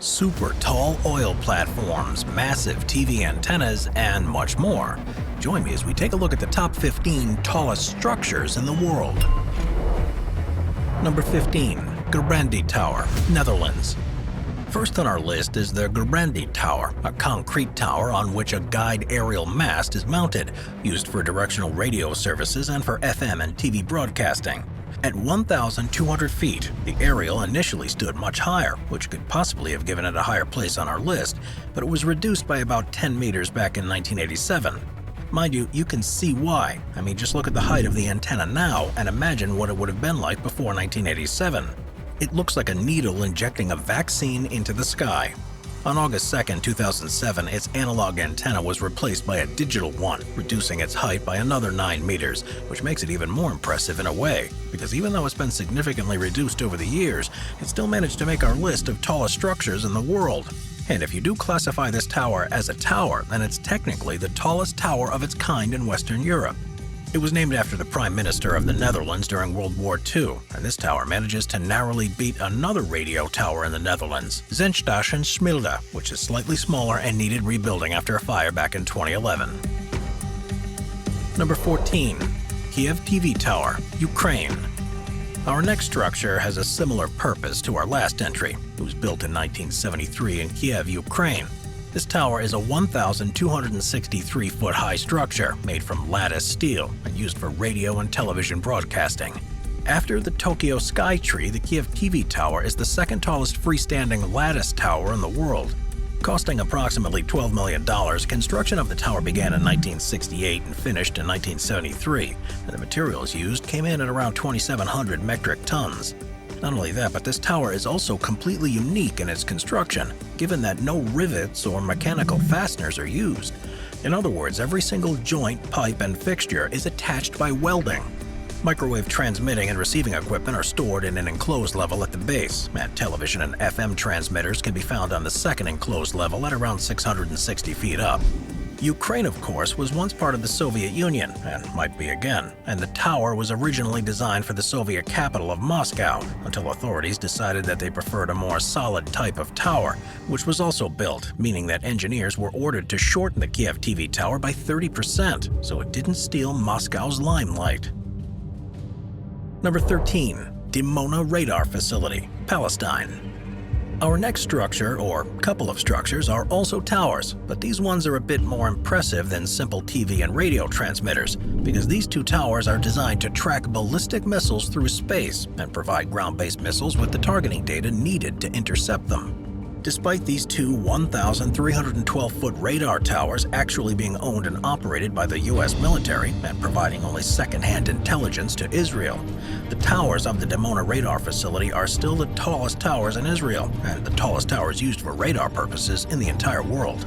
super tall oil platforms, massive TV antennas, and much more. Join me as we take a look at the top 15 tallest structures in the world. Number 15. Gerbrandy Tower, Netherlands. First on our list is the Gerbrandy Tower, a concrete tower on which a guide aerial mast is mounted, used for directional radio services and for FM and TV broadcasting. At 1,200 feet, the aerial initially stood much higher, which could possibly have given it a higher place on our list, but it was reduced by about 10 meters back in 1987. Mind you, you can see why. I mean, just look at the height of the antenna now and imagine what it would have been like before 1987. It looks like a needle injecting a vaccine into the sky. On August 2, 2007, its analog antenna was replaced by a digital one, reducing its height by another 9 meters, which makes it even more impressive in a way, because even though it's been significantly reduced over the years, it still managed to make our list of tallest structures in the world. And if you do classify this tower as a tower, then it's technically the tallest tower of its kind in Western Europe. It was named after the Prime Minister of the Netherlands during World War II, and this tower manages to narrowly beat another radio tower in the Netherlands, Zendstaachen Smilde, which is slightly smaller and needed rebuilding after a fire back in 2011. Number 14. Kiev TV Tower, Ukraine. Our next structure has a similar purpose to our last entry. It was built in 1973 in Kiev, Ukraine. This tower is a 1,263-foot-high structure made from lattice steel and used for radio and television broadcasting. After the Tokyo Skytree, the Kiev TV Tower is the second tallest freestanding lattice tower in the world. Costing approximately $12 million, construction of the tower began in 1968 and finished in 1973, and the materials used came in at around 2,700 metric tons. Not only that, but this tower is also completely unique in its construction, given that no rivets or mechanical fasteners are used. In other words, every single joint, pipe, and fixture is attached by welding. Microwave transmitting and receiving equipment are stored in an enclosed level at the base, and television and FM transmitters can be found on the second enclosed level at around 660 feet up. Ukraine, of course, was once part of the Soviet Union, and might be again, and the tower was originally designed for the Soviet capital of Moscow, until authorities decided that they preferred a more solid type of tower, which was also built, meaning that engineers were ordered to shorten the Kiev TV tower by 30%, so it didn't steal Moscow's limelight. Number 13. Dimona Radar Facility, Palestine. Our next structure, or couple of structures, are also towers, but these ones are a bit more impressive than simple TV and radio transmitters, because these two towers are designed to track ballistic missiles through space and provide ground-based missiles with the targeting data needed to intercept them. Despite these two 1,312-foot radar towers actually being owned and operated by the U.S. military and providing only second-hand intelligence to Israel, the towers of the Dimona Radar Facility are still the tallest towers in Israel and the tallest towers used for radar purposes in the entire world.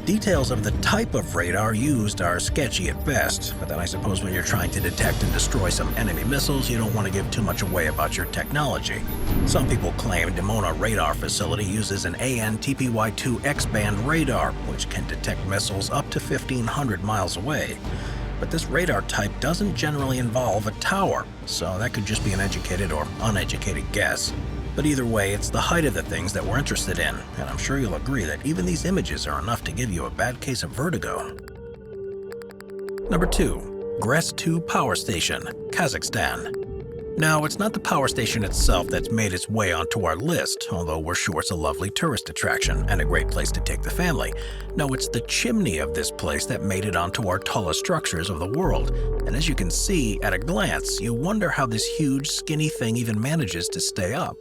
Details of the type of radar used are sketchy at best, but then I suppose when you're trying to detect and destroy some enemy missiles, you don't want to give too much away about your technology. Some people claim Dimona Radar Facility uses an AN/TPY-2 X-band radar, which can detect missiles up to 1,500 miles away. But this radar type doesn't generally involve a tower, so that could just be an educated or uneducated guess. But either way, it's the height of the things that we're interested in, and I'm sure you'll agree that even these images are enough to give you a bad case of vertigo. Number 2. Gres 2 Power Station, Kazakhstan. Now, it's not the power station itself that's made its way onto our list, although we're sure it's a lovely tourist attraction and a great place to take the family. No, it's the chimney of this place that made it onto our tallest structures of the world. And as you can see, at a glance, you wonder how this huge, skinny thing even manages to stay up.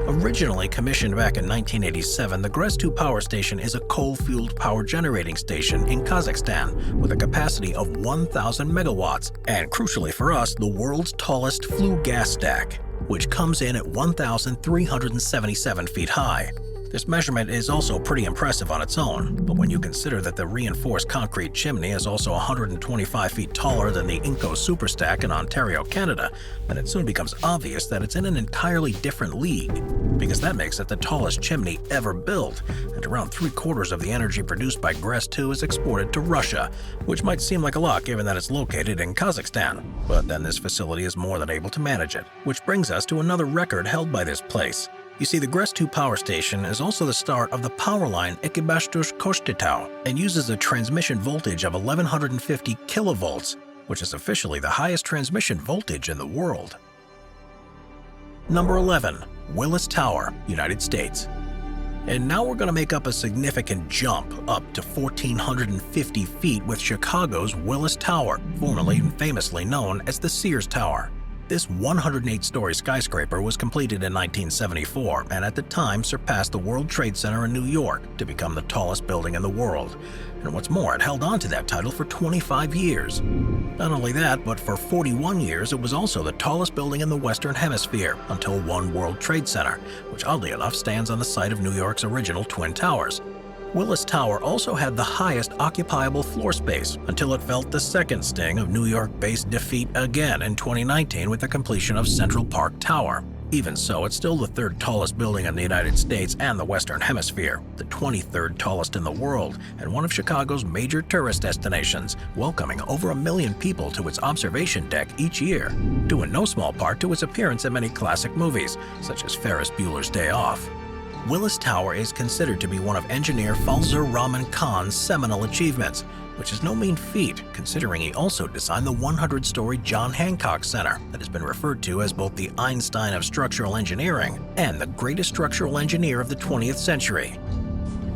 Originally commissioned back in 1987, the Gres 2 Power Station is a coal-fueled power generating station in Kazakhstan with a capacity of 1,000 megawatts, and crucially for us, the world's tallest flue gas stack, which comes in at 1,377 feet high. This measurement is also pretty impressive on its own, but when you consider that the reinforced concrete chimney is also 125 feet taller than the Inco Superstack in Ontario, Canada, then it soon becomes obvious that it's in an entirely different league, because that makes it the tallest chimney ever built, and around 3/4 of the energy produced by Gres 2 is exported to Russia, which might seem like a lot given that it's located in Kazakhstan, but then this facility is more than able to manage it, which brings us to another record held by this place. You see, the Gres 2 power station is also the start of the power line Ekebastush Kostetau and uses a transmission voltage of 1150 kilovolts, which is officially the highest transmission voltage in the world. Number 11. Willis Tower, United States. And now we're going to make up a significant jump up to 1,450 feet with Chicago's Willis Tower, formerly and famously known as the Sears Tower. This 108-story skyscraper was completed in 1974 and at the time surpassed the World Trade Center in New York to become the tallest building in the world. And what's more, it held on to that title for 25 years. Not only that, but for 41 years it was also the tallest building in the Western Hemisphere until One World Trade Center, which oddly enough stands on the site of New York's original Twin Towers. Willis Tower also had the highest occupiable floor space until it felt the second sting of New York-based defeat again in 2019 with the completion of Central Park Tower. Even so, it's still the third tallest building in the United States and the Western Hemisphere, the 23rd tallest in the world, and one of Chicago's major tourist destinations, welcoming over 1 million people to its observation deck each year, due in no small part to its appearance in many classic movies, such as Ferris Bueller's Day Off. Willis Tower is considered to be one of engineer Falzar Rahman Khan's seminal achievements, which is no mean feat considering he also designed the 100-story John Hancock Center that has been referred to as both the Einstein of structural engineering and the greatest structural engineer of the 20th century.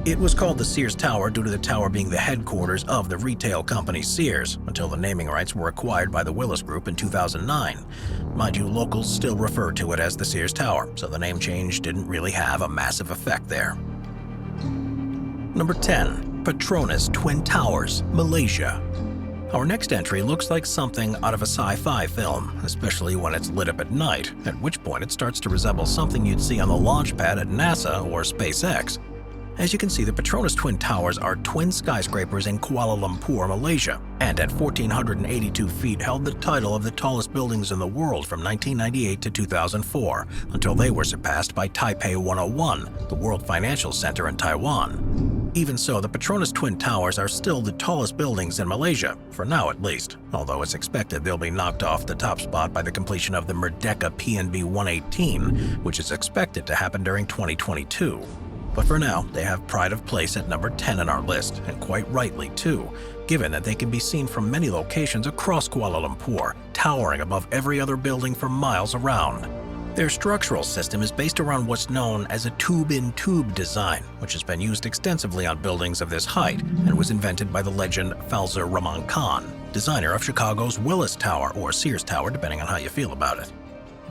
It was called the Sears Tower due to the tower being the headquarters of the retail company Sears, until the naming rights were acquired by the Willis Group in 2009. Mind you, locals still refer to it as the Sears Tower, so the name change didn't really have a massive effect there. Number 10. Petronas Twin Towers, Malaysia. Our next entry looks like something out of a sci-fi film, especially when it's lit up at night, at which point it starts to resemble something you'd see on the launch pad at NASA or SpaceX. As you can see, the Petronas Twin Towers are twin skyscrapers in Kuala Lumpur, Malaysia, and at 1,482 feet held the title of the tallest buildings in the world from 1998 to 2004, until they were surpassed by Taipei 101, the World Financial Center in Taiwan. Even so, the Petronas Twin Towers are still the tallest buildings in Malaysia, for now at least, although it's expected they'll be knocked off the top spot by the completion of the Merdeka PNB 118, which is expected to happen during 2022. But for now, they have pride of place at number 10 in our list, and quite rightly too, given that they can be seen from many locations across Kuala Lumpur, towering above every other building for miles around. Their structural system is based around what's known as a tube-in-tube design, which has been used extensively on buildings of this height and was invented by the legend Falzar Rahman Khan, designer of Chicago's Willis Tower, or Sears Tower depending on how you feel about it.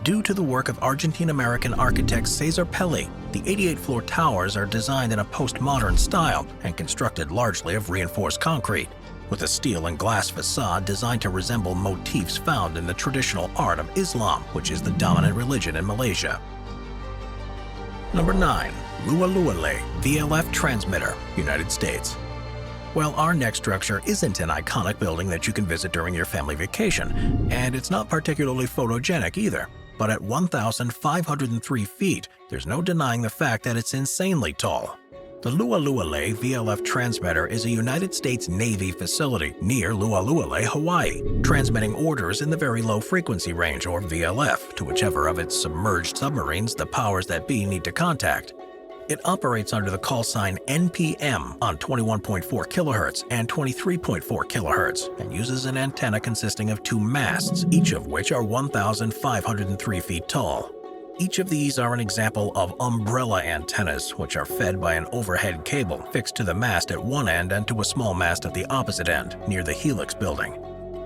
Due to the work of Argentine-American architect Cesar Pelli, the 88-floor towers are designed in a postmodern style and constructed largely of reinforced concrete, with a steel and glass facade designed to resemble motifs found in the traditional art of Islam, which is the dominant religion in Malaysia. Number 9. Lualuale VLF Transmitter, United States. Well, our next structure isn't an iconic building that you can visit during your family vacation, and it's not particularly photogenic either. But at 1,503 feet, there's no denying the fact that it's insanely tall. The Lualuale VLF transmitter is a United States Navy facility near Lualuale, Hawaii, transmitting orders in the very low frequency range, or VLF, to whichever of its submerged submarines the powers that be need to contact. It operates under the call sign NPM on 21.4 kHz and 23.4 kHz and uses an antenna consisting of 2 masts, each of which are 1,503 feet tall. Each of these are an example of umbrella antennas, which are fed by an overhead cable fixed to the mast at one end and to a small mast at the opposite end, near the Helix building.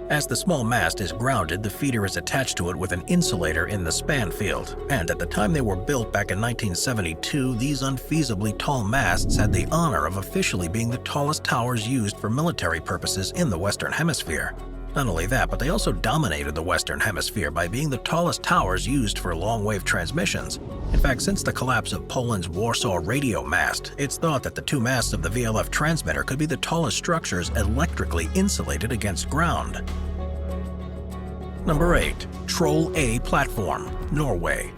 As the small mast is grounded, the feeder is attached to it with an insulator in the span field, and at the time they were built back in 1972, these unfeasibly tall masts had the honor of officially being the tallest towers used for military purposes in the Western Hemisphere. Not only that, but they also dominated the Western Hemisphere by being the tallest towers used for long-wave transmissions. In fact, since the collapse of Poland's Warsaw radio mast, it's thought that the 2 masts of the VLF transmitter could be the tallest structures electrically insulated against ground. Number 8. Troll A Platform, Norway.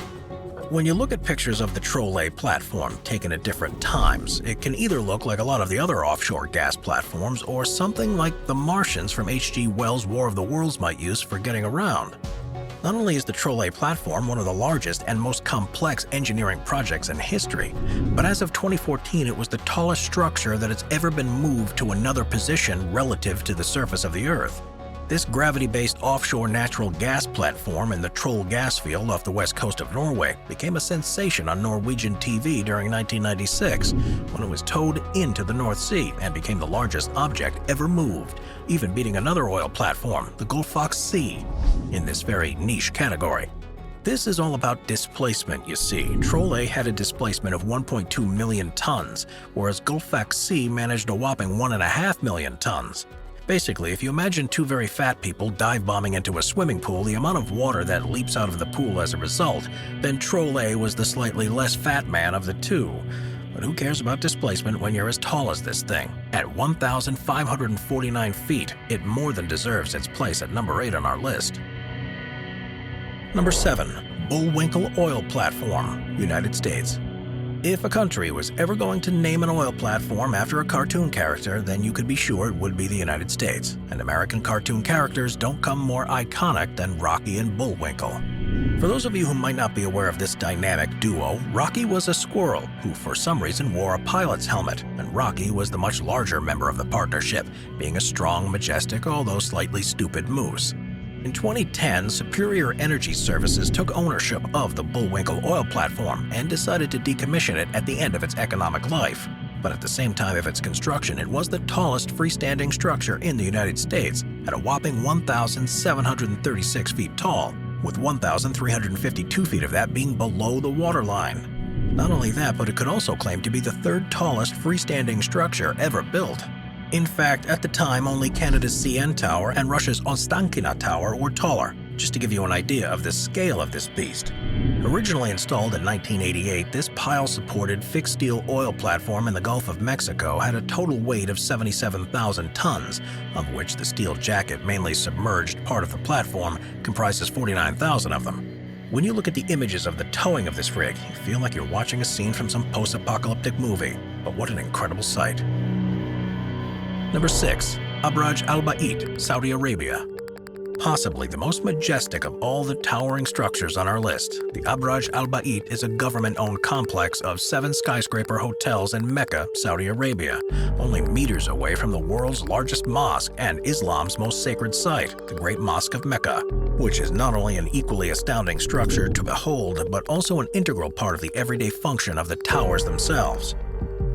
When you look at pictures of the Troll A platform taken at different times, it can either look like a lot of the other offshore gas platforms or something like the Martians from H.G. Wells' War of the Worlds might use for getting around. Not only is the Trolley platform one of the largest and most complex engineering projects in history, but as of 2014 it was the tallest structure that has ever been moved to another position relative to the surface of the Earth. This gravity-based offshore natural gas platform in the Troll gas field off the west coast of Norway became a sensation on Norwegian TV during 1996 when it was towed into the North Sea and became the largest object ever moved, even beating another oil platform, the Gullfaks C, in this very niche category. This is all about displacement, you see. Trolley had a displacement of 1.2 million tons, whereas Gullfaks C managed a whopping 1.5 million tons. Basically, if you imagine two very fat people dive bombing into a swimming pool, the amount of water that leaps out of the pool as a result, then Trolley was the slightly less fat man of the two. But who cares about displacement when you're as tall as this thing? At 1,549 feet, it more than deserves its place at number 8 on our list. Number 7. Bullwinkle Oil Platform, United States. If a country was ever going to name an oil platform after a cartoon character, then you could be sure it would be the United States. And American cartoon characters don't come more iconic than Rocky and Bullwinkle. For those of you who might not be aware of this dynamic duo, Rocky was a squirrel who for some reason wore a pilot's helmet, and Rocky was the much larger member of the partnership, being a strong, majestic, although slightly stupid moose. In 2010, Superior Energy Services took ownership of the Bullwinkle oil platform and decided to decommission it at the end of its economic life. But at the same time of its construction, it was the tallest freestanding structure in the United States at a whopping 1,736 feet tall, with 1,352 feet of that being below the waterline. Not only that, but it could also claim to be the third tallest freestanding structure ever built. In fact, at the time, only Canada's CN Tower and Russia's Ostankino Tower were taller, just to give you an idea of the scale of this beast. Originally installed in 1988, this pile-supported fixed steel oil platform in the Gulf of Mexico had a total weight of 77,000 tons, of which the steel jacket, mainly submerged part of the platform, comprises 49,000 of them. When you look at the images of the towing of this rig, you feel like you're watching a scene from some post-apocalyptic movie. But what an incredible sight. Number 6. Abraj Al Bait, Saudi Arabia. Possibly the most majestic of all the towering structures on our list, the Abraj Al Bait is a government-owned complex of 7 skyscraper hotels in Mecca, Saudi Arabia, only meters away from the world's largest mosque and Islam's most sacred site, the Great Mosque of Mecca, which is not only an equally astounding structure to behold, but also an integral part of the everyday function of the towers themselves.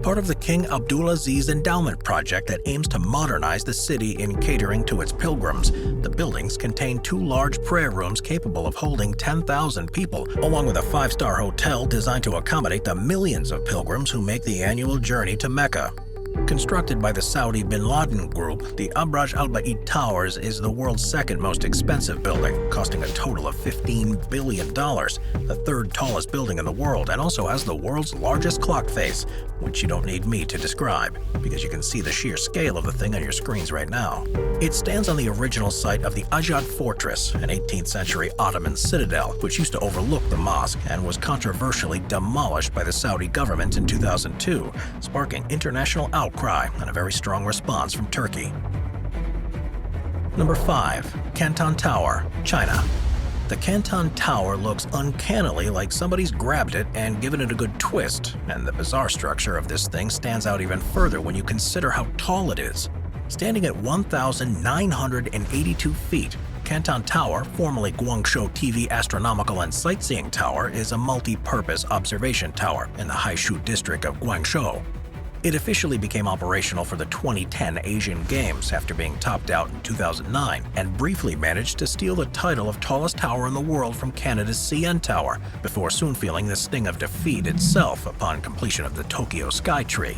Part of the King Abdulaziz Endowment Project that aims to modernize the city in catering to its pilgrims, the buildings contain 2 large prayer rooms capable of holding 10,000 people, along with a 5-star hotel designed to accommodate the millions of pilgrims who make the annual journey to Mecca. Constructed by the Saudi Bin Laden Group, the Abraj Al Bait Towers is the world's second most expensive building, costing a total of $15 billion, the third tallest building in the world, and also has the world's largest clock face, which you don't need me to describe, because you can see the sheer scale of the thing on your screens right now. It stands on the original site of the Ajad Fortress, an 18th century Ottoman citadel, which used to overlook the mosque and was controversially demolished by the Saudi government in 2002, sparking international outcry and a very strong response from Turkey. Number 5. Canton Tower, China. The Canton Tower looks uncannily like somebody's grabbed it and given it a good twist, and the bizarre structure of this thing stands out even further when you consider how tall it is. Standing at 1,982 feet, Canton Tower, formerly Guangzhou TV Astronomical and Sightseeing Tower, is a multi-purpose observation tower in the Haishu district of Guangzhou. It officially became operational for the 2010 Asian Games after being topped out in 2009, and briefly managed to steal the title of tallest tower in the world from Canada's CN Tower, before soon feeling the sting of defeat itself upon completion of the Tokyo Skytree.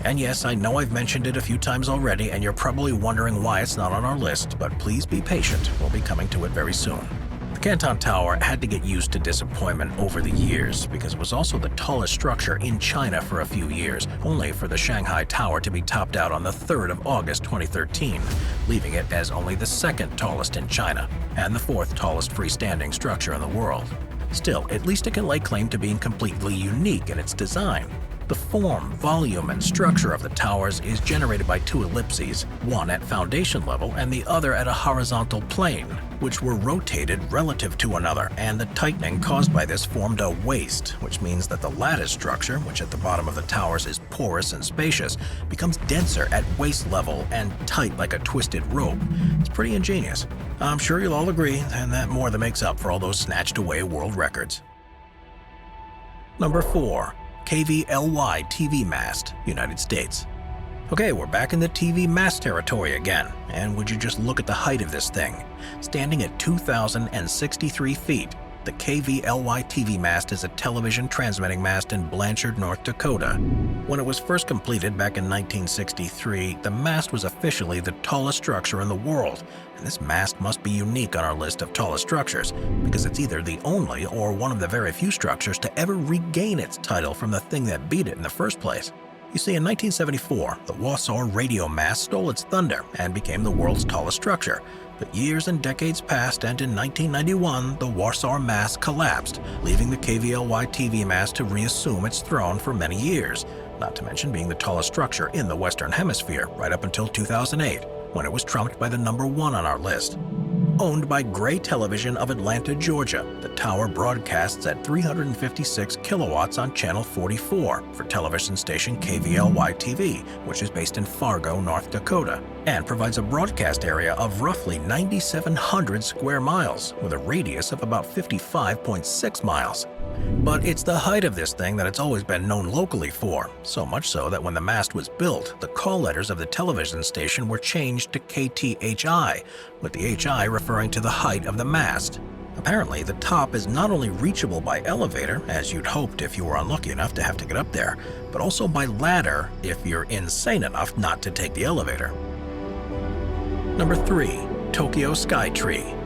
And yes, I know I've mentioned it a few times already, and you're probably wondering why it's not on our list, but please be patient, we'll be coming to it very soon. The Canton Tower had to get used to disappointment over the years because it was also the tallest structure in China for a few years, only for the Shanghai Tower to be topped out on the 3rd of August 2013, leaving it as only the 2nd tallest in China and the 4th tallest freestanding structure in the world. Still, at least it can lay claim to being completely unique in its design. The form, volume, and structure of the towers is generated by two ellipses, one at foundation level and the other at a horizontal plane, which were rotated relative to another, and the tightening caused by this formed a waist, which means that the lattice structure, which at the bottom of the towers is porous and spacious, becomes denser at waist level and tight like a twisted rope. It's pretty ingenious. I'm sure you'll all agree, and that more than makes up for all those snatched away world records. Number 4. KVLY TV mast, United States. Okay, we're back in the TV mast territory again, and would you just look at the height of this thing? Standing at 2,063 feet, the KVLY TV mast is a television transmitting mast in Blanchard, North Dakota. When it was first completed back in 1963, the mast was officially the tallest structure in the world, and this mast must be unique on our list of tallest structures, because it's either the only or one of the very few structures to ever regain its title from the thing that beat it in the first place. You see, in 1974, the Wasar radio mast stole its thunder and became the world's tallest structure. But years and decades passed, and in 1991, the Wasar mast collapsed, leaving the KVLY TV mast to reassume its throne for many years, not to mention being the tallest structure in the Western Hemisphere right up until 2008, when it was trumped by the number 1 on our list. Owned by Gray Television of Atlanta, Georgia, the tower broadcasts at 356 kilowatts on Channel 44 for television station KVLY-TV, which is based in Fargo, North Dakota, and provides a broadcast area of roughly 9,700 square miles with a radius of about 55.6 miles. But it's the height of this thing that it's always been known locally for, so much so that when the mast was built, the call letters of the television station were changed to KTHI, with the HI referring to the height of the mast. Apparently, the top is not only reachable by elevator, as you'd hoped if you were unlucky enough to have to get up there, but also by ladder if you're insane enough not to take the elevator. Number 3. Tokyo Skytree.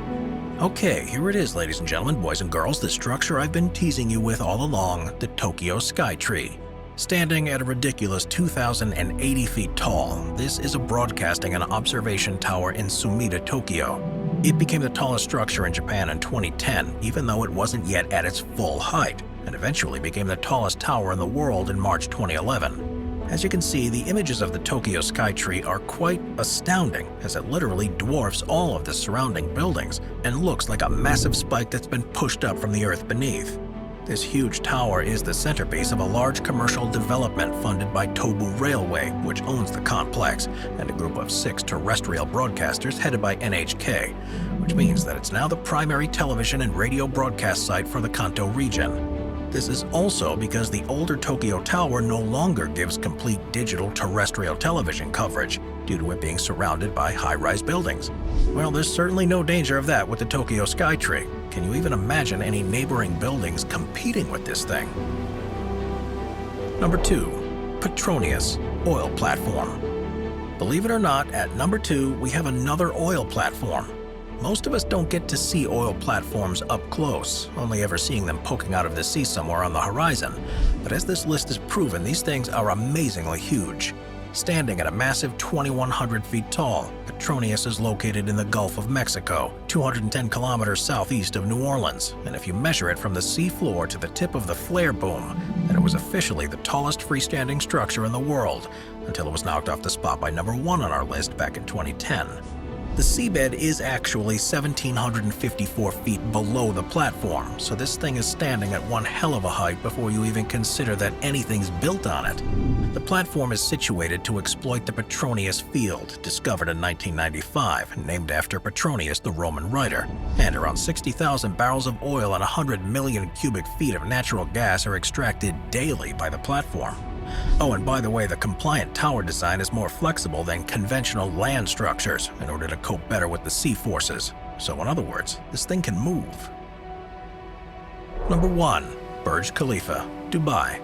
Okay, here it is, ladies and gentlemen, boys and girls, the structure I've been teasing you with all along, the Tokyo Skytree. Standing at a ridiculous 2,080 feet tall, this is a broadcasting and observation tower in Sumida, Tokyo. It became the tallest structure in Japan in 2010, even though it wasn't yet at its full height, and eventually became the tallest tower in the world in March 2011. As you can see, the images of the Tokyo Skytree are quite astounding, as it literally dwarfs all of the surrounding buildings and looks like a massive spike that's been pushed up from the earth beneath. This huge tower is the centerpiece of a large commercial development funded by Tobu Railway, which owns the complex, and a group of 6 terrestrial broadcasters headed by NHK, which means that it's now the primary television and radio broadcast site for the Kanto region. This is also because the older Tokyo Tower no longer gives complete digital terrestrial television coverage due to it being surrounded by high-rise buildings. Well, there's certainly no danger of that with the Tokyo Skytree. Can you even imagine any neighboring buildings competing with this thing? Number 2. Petronas Oil Platform. Believe it or not, at number 2, we have another oil platform. Most of us don't get to see oil platforms up close, only ever seeing them poking out of the sea somewhere on the horizon. But as this list has proven, these things are amazingly huge. Standing at a massive 2,100 feet tall, Petronas is located in the Gulf of Mexico, 210 kilometers southeast of New Orleans, and if you measure it from the sea floor to the tip of the flare boom, then it was officially the tallest freestanding structure in the world, until it was knocked off the spot by number 1 on our list back in 2010. The seabed is actually 1,754 feet below the platform, so this thing is standing at one hell of a height before you even consider that anything's built on it. The platform is situated to exploit the Petronius Field, discovered in 1995, named after Petronius, the Roman writer, and around 60,000 barrels of oil and 100 million cubic feet of natural gas are extracted daily by the platform. Oh, and by the way, the compliant tower design is more flexible than conventional land structures in order to cope better with the sea forces. So in other words, this thing can move. Number 1. Burj Khalifa, Dubai.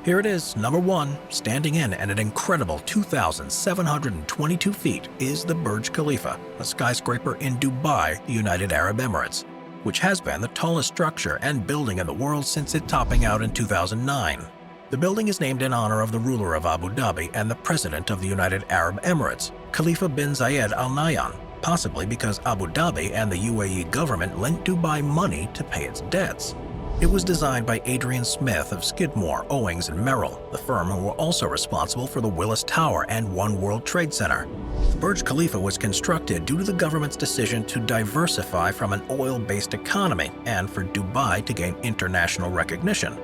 Here it is, number 1, standing in at an incredible 2,722 feet is the Burj Khalifa, a skyscraper in Dubai, the United Arab Emirates, which has been the tallest structure and building in the world since it topping out in 2009. The building is named in honor of the ruler of Abu Dhabi and the president of the United Arab Emirates, Khalifa bin Zayed Al Nahyan, possibly because Abu Dhabi and the UAE government lent Dubai money to pay its debts. It was designed by Adrian Smith of Skidmore, Owings and Merrill, the firm who were also responsible for the Willis Tower and One World Trade Center. The Burj Khalifa was constructed due to the government's decision to diversify from an oil-based economy and for Dubai to gain international recognition.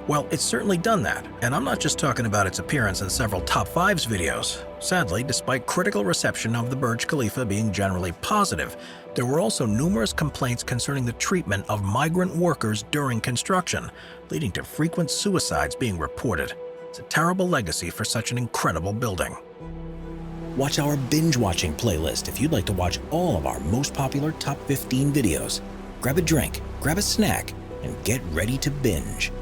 Well, it's certainly done that, and I'm not just talking about its appearance in several Top 5s videos. Sadly, despite critical reception of the Burj Khalifa being generally positive, there were also numerous complaints concerning the treatment of migrant workers during construction, leading to frequent suicides being reported. It's a terrible legacy for such an incredible building. Watch our binge-watching playlist if you'd like to watch all of our most popular Top 15 videos. Grab a drink, grab a snack, and get ready to binge.